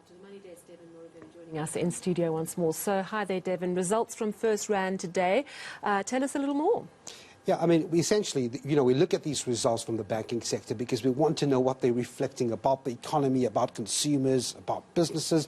to the Money Desk. Devan Murugan joining us in studio once more. So, hi there, Devan. Results from FirstRand today. Tell us a little more. Yeah, I mean, we essentially, we look at these results from the banking sector because we want to know what they're reflecting about the economy, about consumers, about businesses.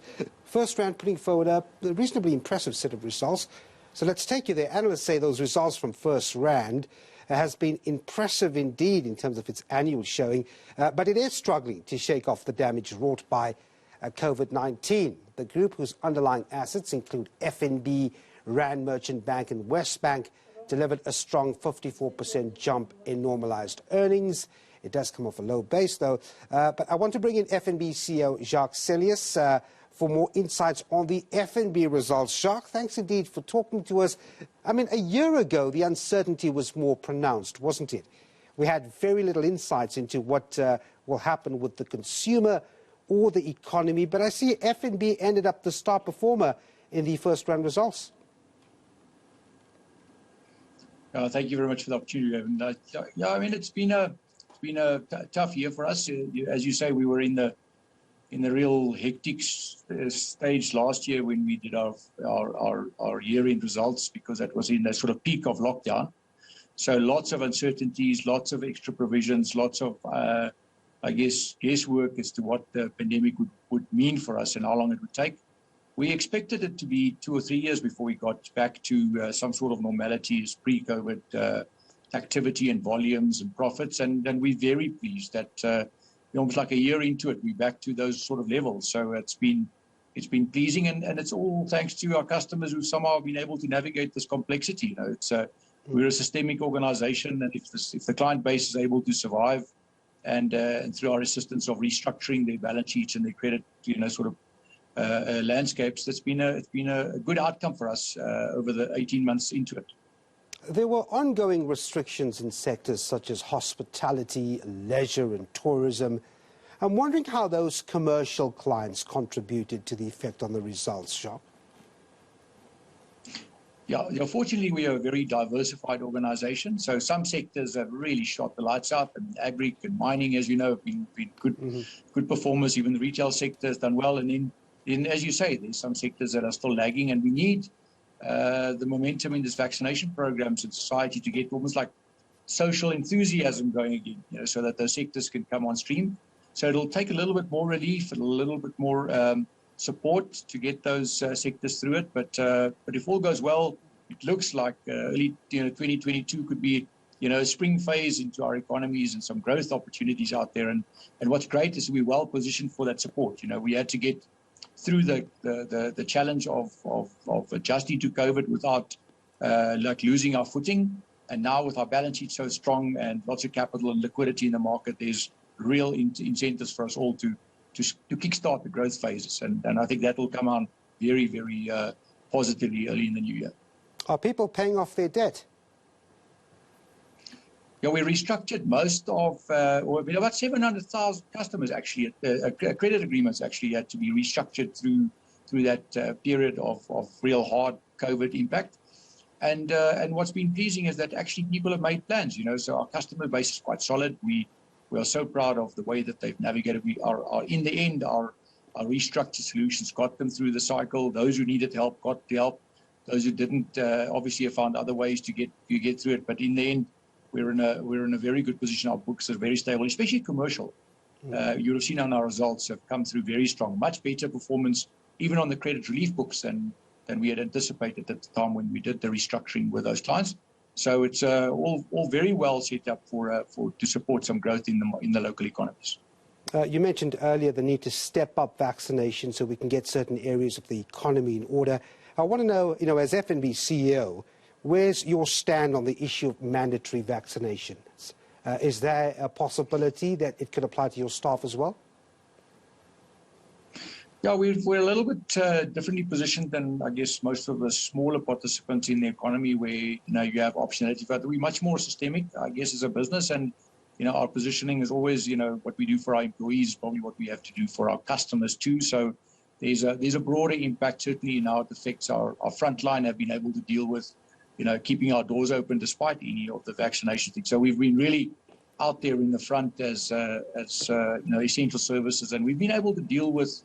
FirstRand putting forward a reasonably impressive set of results. So let's take you there. Analysts say those results from FirstRand has been impressive indeed in terms of its annual showing, but it is struggling to shake off the damage wrought by COVID-19. The group, whose underlying assets include FNB, Rand Merchant Bank and Westbank, delivered a strong 54% jump in normalized earnings. It does come off a low base, though. But I want to bring in FNB CEO Jacques Celliers for more insights on the FNB results. Jacques, thanks indeed for talking to us. I mean, a year ago, the uncertainty was more pronounced, wasn't it? We had very little insights into what will happen with the consumer or the economy. But I see FNB ended up the star performer in the FirstRand results. Thank you very much for the opportunity, Evan. Yeah, I mean, it's been a tough year for us. As you say, we were in the real hectic stage last year when we did our year-end results, because that was in the sort of peak of lockdown. So lots of uncertainties, lots of extra provisions, lots of, I guess, guesswork as to what the pandemic would mean for us and how long it would take. We expected it to be 2 or 3 years before we got back to some sort of normality as pre-COVID activity and volumes and profits. And we're very pleased that almost like a year into it, we're back to those sort of levels. So it's been pleasing, and it's all thanks to our customers who somehow been able to navigate this complexity. We're a systemic organization, and if the client base is able to survive, and through our assistance of restructuring their balance sheets and their credit, landscapes, it's been a good outcome for us over the 18 months into it. There were ongoing restrictions in sectors such as hospitality, leisure and tourism. I'm wondering how those commercial clients contributed to the effect on the results, Jacques. Yeah, fortunately, we are a very diversified organization. So some sectors have really shot the lights out, and agri and mining, as you know, have been good performers. Even the retail sector has done well. And then, as you say, there's some sectors that are still lagging, and we need the momentum in this vaccination programs in society to get almost like social enthusiasm going again, so that those sectors can come on stream. So it'll take a little bit more relief and a little bit more support to get those sectors through it. But if all goes well, it looks like early 2022 could be a spring phase into our economies and some growth opportunities out there. And what's great is we're well positioned for that support. We had to get through the challenge of adjusting to COVID without losing our footing. And now with our balance sheet so strong and lots of capital and liquidity in the market, there's real incentives for us all to kickstart the growth phases. And I think that will come on very, very positively early in the new year. Are people paying off their debt? Yeah, we restructured most of, about 700,000 customers actually, credit agreements actually had to be restructured through that period of real hard COVID impact. And what's been pleasing is that actually people have made plans, so our customer base is quite solid. We are so proud of the way that they've navigated. We are in the end, our restructured solutions got them through the cycle. Those who needed help got the help. Those who didn't, obviously have found other ways to get through it. But in the end, we're in a very good position. Our books are very stable, especially commercial. You have seen on our results have come through very strong, much better performance, even on the credit relief books than we had anticipated at the time when we did the restructuring with those clients. So it's all very well set up to support some growth in the local economies. You mentioned earlier the need to step up vaccination so we can get certain areas of the economy in order. I want to know, as FNB CEO, where's your stand on the issue of mandatory vaccinations? Is there a possibility that it could apply to your staff as well? Yeah, we're a little bit differently positioned than, I guess, most of the smaller participants in the economy where, you have optionality. But we're much more systemic, I guess, as a business. And, our positioning is always, what we do for our employees is probably what we have to do for our customers too. So there's a broader impact, certainly, now it affects our frontline have been able to deal with, keeping our doors open despite any of the vaccination things. So we've been really out there in the front as essential services. And we've been able to deal with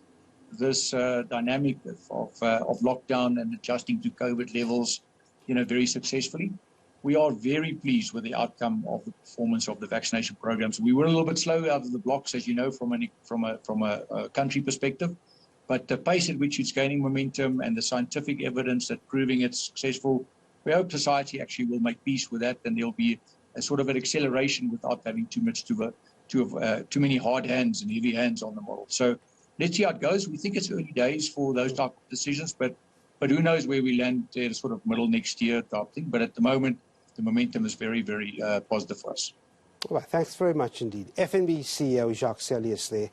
this dynamic of lockdown and adjusting to COVID levels, very successfully. We are very pleased with the outcome of the performance of the vaccination programs. We were a little bit slow out of the blocks, as you know, from a country perspective, but the pace at which it's gaining momentum and the scientific evidence that proving it's successful, we hope society actually will make peace with that, and there'll be a sort of an acceleration without having too many hard hands and heavy hands on the model. So let's see how it goes. We think it's early days for those type of decisions, but who knows where we land at sort of middle next year type thing. But at the moment, the momentum is very, very positive for us. All right, thanks very much indeed. FNB CEO Jacques Celliers there.